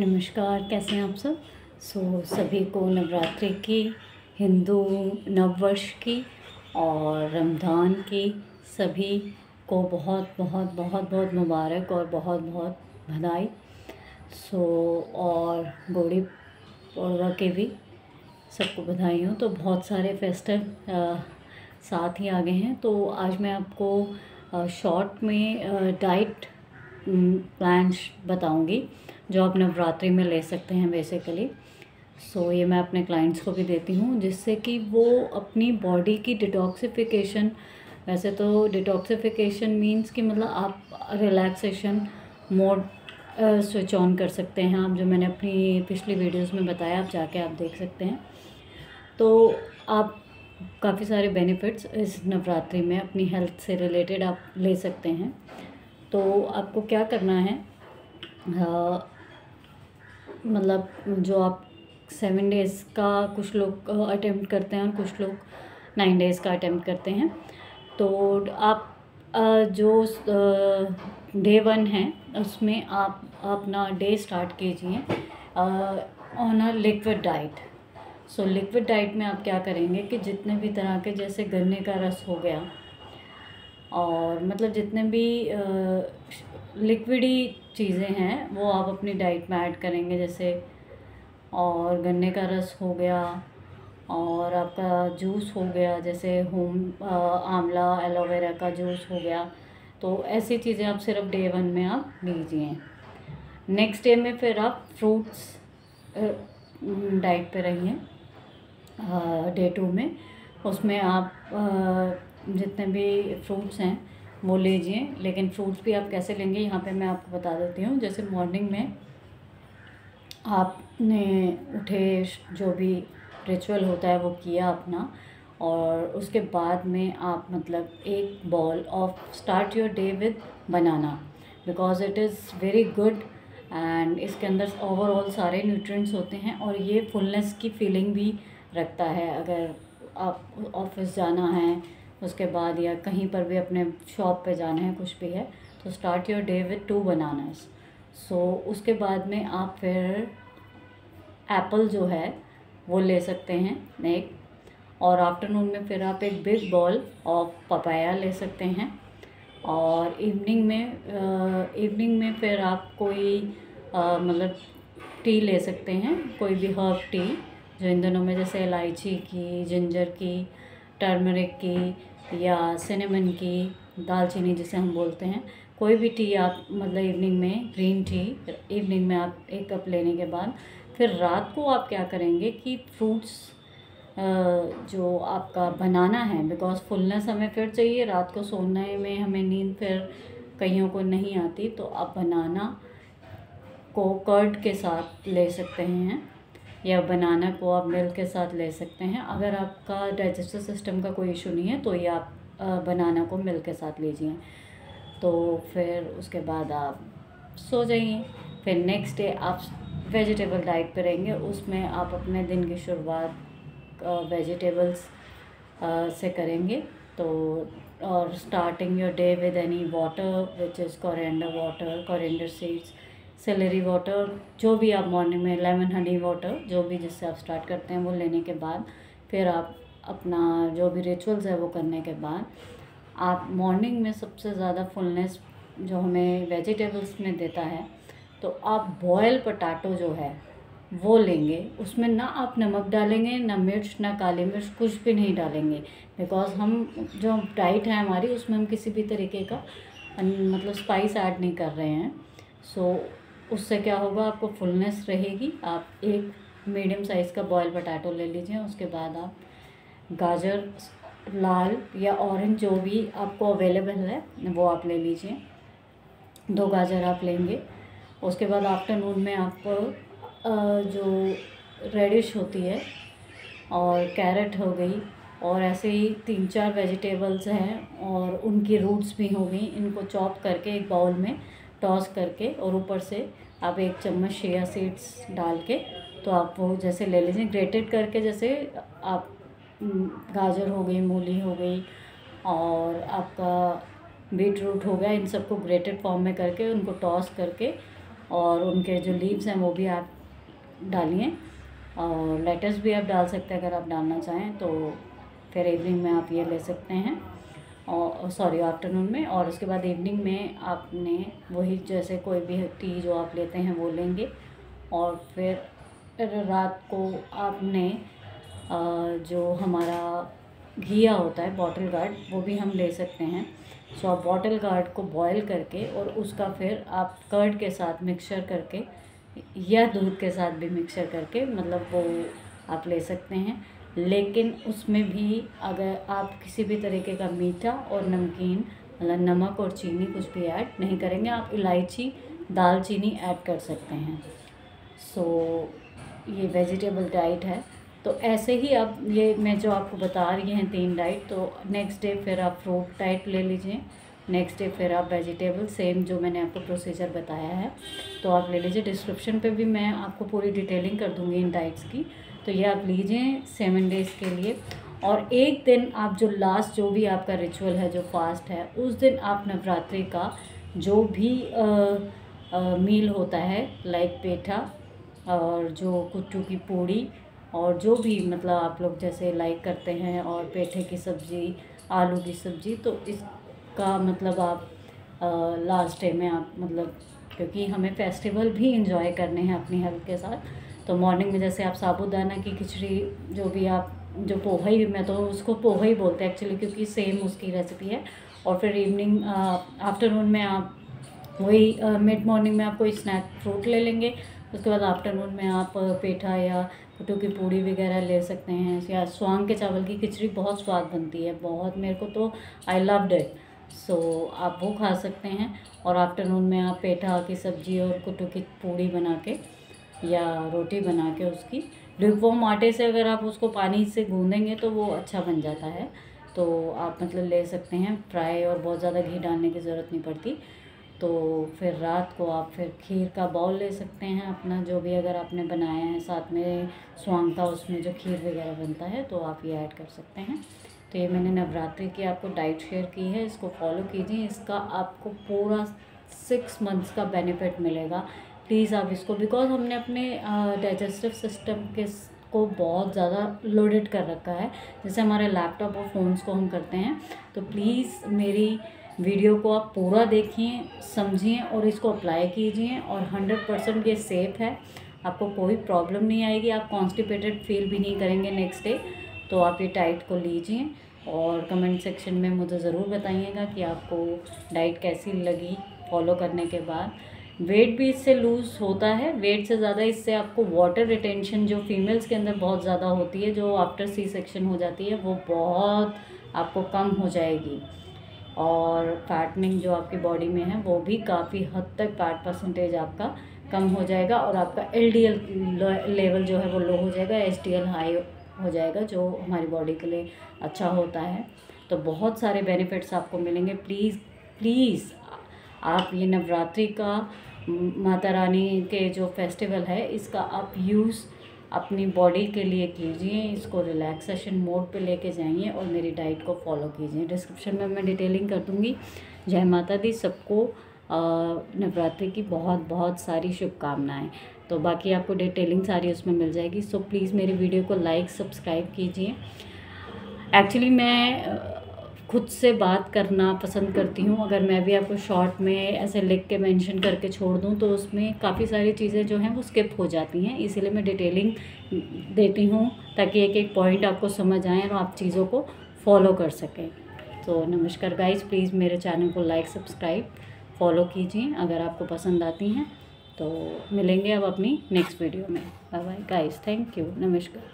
नमस्कार, कैसे हैं आप सब। सभी को नवरात्रि की, हिंदू नववर्ष की और रमज़ान की सभी को बहुत बहुत बहुत बहुत मुबारक और बहुत बहुत बधाई। और गुड़ी पड़वा के भी सबको बधाई हो। तो बहुत सारे फेस्टिव साथ ही आ गए हैं। तो आज मैं आपको शॉर्ट में डाइट प्लान्स बताऊंगी जो आप नवरात्रि में ले सकते हैं बेसिकली। ये मैं अपने क्लाइंट्स को भी देती हूँ जिससे कि वो अपनी बॉडी की डिटॉक्सिफिकेशन, वैसे तो डिटॉक्सिफिकेशन मीन्स कि मतलब आप रिलैक्सेशन मोड स्विच ऑन कर सकते हैं आप, जो मैंने अपनी पिछली वीडियोस में बताया, आप जाके आप देख सकते हैं। तो आप काफ़ी सारे बेनिफिट्स इस नवरात्रि में अपनी हेल्थ से रिलेटेड आप ले सकते हैं। तो आपको क्या करना है, मतलब जो आप 7 डेज़ का कुछ लोग अटेम्प्ट करते हैं और कुछ लोग 9 डेज़ का अटेम्प्ट करते हैं। तो आप जो डे 1 है उसमें आप अपना डे स्टार्ट कीजिए on a liquid diet. Liquid diet में आप क्या करेंगे कि जितने भी तरह के, जैसे गन्ने का रस हो गया और मतलब जितने भी लिक्विडी चीज़ें हैं वो आप अपनी डाइट में ऐड करेंगे। जैसे और गन्ने का रस हो गया और आपका जूस हो गया, जैसे आंवला एलोवेरा का जूस हो गया। तो ऐसी चीज़ें आप सिर्फ डे 1 में आप लीजिए। नेक्स्ट डे में फिर आप फ्रूट्स डाइट पे रहिए। डे 2 में उसमें आप जितने भी फ्रूट्स हैं वो लीजिए। लेकिन फ्रूट्स भी आप कैसे लेंगे यहाँ पे मैं आपको बता देती हूँ। जैसे मॉर्निंग में आपने उठे, जो भी रिचुअल होता है वो किया अपना, और उसके बाद में आप मतलब एक ball of start your day with banana, because it is very good and इसके अंदर ओवरऑल सारे न्यूट्रिएंट्स होते हैं और ये फुलनेस की फीलिंग भी रखता है। अगर आप ऑफिस जाना है उसके बाद या कहीं पर भी अपने शॉप पे जाना है, कुछ भी है, तो start your day with 2 bananas. उसके बाद में आप फिर एप्पल जो है वो ले सकते हैं एक, और आफ्टरनून में फिर आप एक बिग बॉल ऑफ पपाया ले सकते हैं। और इवनिंग में फिर आप कोई मतलब टी ले सकते हैं, कोई भी हर्ब टी जो इन दिनों में, जैसे इलायची की, जिंजर की, टर्मरिक की या सिनेमन की, दालचीनी जिसे हम बोलते हैं, कोई भी टी आप मतलब इवनिंग में, ग्रीन टी इवनिंग में आप 1 कप लेने के बाद फिर रात को आप क्या करेंगे कि फ्रूट्स जो आपका बनाना है, बिकॉज फुलनेस हमें फिर चाहिए, रात को सोने में हमें नींद फिर कईयों को नहीं आती, तो आप बनाना को कर्ड के साथ ले सकते हैं या बनाना को आप मिल्क के साथ ले सकते हैं। अगर आपका डाइजेस्टिव सिस्टम का कोई इशू नहीं है तो ये आप बनाना को मिल्क के साथ लीजिए। तो फिर उसके बाद आप सो जाइए। फिर नेक्स्ट डे आप वेजिटेबल डाइट पे रहेंगे, उसमें आप अपने दिन की शुरुआत वेजिटेबल्स से करेंगे। तो और starting your day with any water which is coriander water, coriander seeds, salary water, जो भी आप मॉर्निंग में, लेमन हनी वाटर, जो भी जिससे आप स्टार्ट करते हैं वो लेने के बाद फिर आप अपना जो भी रिचुअल्स है वो करने के बाद आप मॉर्निंग में सबसे ज़्यादा फुलनेस जो हमें वेजिटेबल्स में देता है, तो आप बॉयल पोटैटो जो है वो लेंगे। उसमें ना आप नमक डालेंगे, ना मिर्च, ना काली मिर्च, कुछ भी नहीं डालेंगे, बिकॉज हम जो डाइट है हमारी उसमें हम किसी भी तरीके का मतलब स्पाइस ऐड नहीं कर रहे हैं। उससे क्या होगा, आपको फुलनेस रहेगी। आप एक मीडियम साइज़ का बॉयल पोटैटो ले लीजिए। उसके बाद आप गाजर, लाल या ऑरेंज, जो भी आपको अवेलेबल है वो आप ले लीजिए। 2 गाजर आप लेंगे। उसके बाद आफ्टरनून में आप जो रेडिश होती है और कैरेट हो गई और ऐसे ही 3-4 वेजिटेबल्स हैं और उनकी रूट्स भी हो गई, इनको चॉप करके एक बाउल में टॉस करके और ऊपर से आप 1 चम्मच चिया सीड्स डाल के तो आप वो जैसे ले लीजिए ग्रेटेड करके। जैसे आप गाजर हो गई, मूली हो गई और आपका बीट रूट हो गया, इन सबको ग्रेटेड फॉर्म में करके उनको टॉस करके और उनके जो लीव्स हैं वो भी आप डालिए, और लेटस भी आप डाल सकते हैं अगर आप डालना चाहें तो। फिर इवनिंग में आप ये ले सकते हैं, और सॉरी आफ्टरनून में। और उसके बाद इवनिंग में आपने वही जैसे कोई भी टी जो आप लेते हैं वो लेंगे। और फिर रात को आपने जो हमारा घिया होता है बॉटल गार्ड, वो भी हम ले सकते हैं। सो आप बॉटल गार्ड को बॉईल करके और उसका फिर आप कर्ड के साथ मिक्सचर करके या दूध के साथ भी मिक्सचर करके मतलब वो आप ले सकते हैं। लेकिन उसमें भी अगर आप किसी भी तरीके का मीठा और नमकीन मतलब नमक और चीनी कुछ भी ऐड नहीं करेंगे, आप इलायची दालचीनी ऐड कर सकते हैं। सो ये वेजिटेबल डाइट है। तो ऐसे ही आप ये मैं जो आपको बता रही हैं 3 डाइट, तो नेक्स्ट डे फिर आप फ्रूट डाइट ले लीजिए, नेक्स्ट डे फिर आप वेजिटेबल सेम जो मैंने आपको प्रोसीजर बताया है तो आप ले लीजिए। डिस्क्रिप्शन पे भी मैं आपको पूरी डिटेलिंग कर दूँगी इन डाइट्स की, तो ये आप लीजिए 7 डेज़ के लिए। और एक दिन आप जो लास्ट जो भी आपका रिचुअल है जो फास्ट है, उस दिन आप नवरात्रि का जो भी मील होता है लाइक पेठा और जो कुट्टू की पूड़ी और जो भी मतलब आप लोग जैसे लाइक करते हैं, और पेठे की सब्ज़ी, आलू की सब्ज़ी, तो इसका मतलब आप लास्ट डे में आप मतलब क्योंकि हमें फेस्टिवल भी इंजॉय करने हैं अपनी हेल्थ के साथ, तो मॉर्निंग में जैसे आप साबूदाना की खिचड़ी जो भी आप जो पोहा ही, मैं तो उसको पोहा ही बोलते हैं एक्चुअली क्योंकि सेम उसकी रेसिपी है। और फिर इवनिंग आफ्टरनून में आप वही मिड मॉर्निंग में आप कोई स्नैक फ्रूट ले लेंगे। उसके बाद आफ्टरनून में आप पेठा या कुट्टू की पूड़ी वगैरह ले सकते हैं, या स्वांग के चावल की खिचड़ी बहुत स्वाद बनती है, बहुत मेरे को तो आई लव्ड इट। सो आप वो खा सकते हैं। और आफ्टरनून में आप पेठा की सब्ज़ी और कुट्टू की पूड़ी बना के या रोटी बना के उसकी ल्यूकवार्म आटे से अगर आप उसको पानी से गूँदेंगे तो वो अच्छा बन जाता है, तो आप मतलब ले सकते हैं फ्राई, और बहुत ज़्यादा घी डालने की ज़रूरत नहीं पड़ती। तो फिर रात को आप फिर खीर का बाउल ले सकते हैं अपना जो भी अगर आपने बनाया है, साथ में स्वांग का उसमें जो खीर वगैरह बनता है तो आप ये ऐड कर सकते हैं। तो ये मैंने नवरात्रि की आपको डाइट शेयर की है, इसको फॉलो कीजिए, इसका आपको पूरा 6 मंथ्स का बेनिफिट मिलेगा। प्लीज़ आप इसको, बिकॉज हमने अपने डाइजेस्टिव सिस्टम के को बहुत ज़्यादा लोडेड कर रखा है, जैसे हमारे लैपटॉप और फ़ोन्स को हम करते हैं। तो प्लीज़ मेरी वीडियो को आप पूरा देखिए, समझिए और इसको अप्लाई कीजिए, और 100% ये सेफ़ है, आपको कोई प्रॉब्लम नहीं आएगी, आप कॉन्स्टिपेटेड फील भी नहीं करेंगे नेक्स्ट डे। तो आप ये डाइट को लीजिए, और कमेंट सेक्शन में मुझे ज़रूर बताइएगा कि आपको डाइट कैसी लगी फॉलो करने के बाद। वेट भी इससे लूज़ होता है, वेट से ज़्यादा इससे आपको वाटर रिटेंशन जो फीमेल्स के अंदर बहुत ज़्यादा होती है, जो आफ्टर सी सेक्शन हो जाती है, वो बहुत आपको कम हो जाएगी। और फैटनिंग जो आपकी बॉडी में है वो भी काफ़ी हद तक फैट परसेंटेज आपका कम हो जाएगा, और आपका LDL लेवल जो है वो लो हो जाएगा, HDL हाई हो जाएगा जो हमारी बॉडी के लिए अच्छा होता है। तो बहुत सारे बेनिफिट्स आपको मिलेंगे। प्लीज़ प्लीज़ आप ये नवरात्रि का माता रानी के जो फेस्टिवल है इसका आप यूज़ अपनी बॉडी के लिए कीजिए, इसको रिलैक्सेशन मोड पे लेके जाइए और मेरी डाइट को फॉलो कीजिए। डिस्क्रिप्शन में मैं डिटेलिंग कर दूँगी। जय माता दी, सबको नवरात्रि की बहुत बहुत सारी शुभकामनाएं। तो बाकी आपको डिटेलिंग सारी उसमें मिल जाएगी। सो प्लीज़ मेरी वीडियो को लाइक सब्सक्राइब कीजिए। एक्चुअली मैं खुद से बात करना पसंद करती हूँ, अगर मैं भी आपको शॉर्ट में ऐसे लिख के मेंशन करके छोड़ दूँ तो उसमें काफ़ी सारी चीज़ें जो हैं वो स्किप हो जाती हैं, इसीलिए मैं डिटेलिंग देती हूँ ताकि एक एक पॉइंट आपको समझ आए और आप चीज़ों को फॉलो कर सकें। तो नमस्कार गाइज़, प्लीज़ मेरे चैनल को लाइक सब्सक्राइब फॉलो कीजिए अगर आपको पसंद आती हैं। तो मिलेंगे अब अपनी नेक्स्ट वीडियो में। Bye bye guys, thank you, नमस्कार।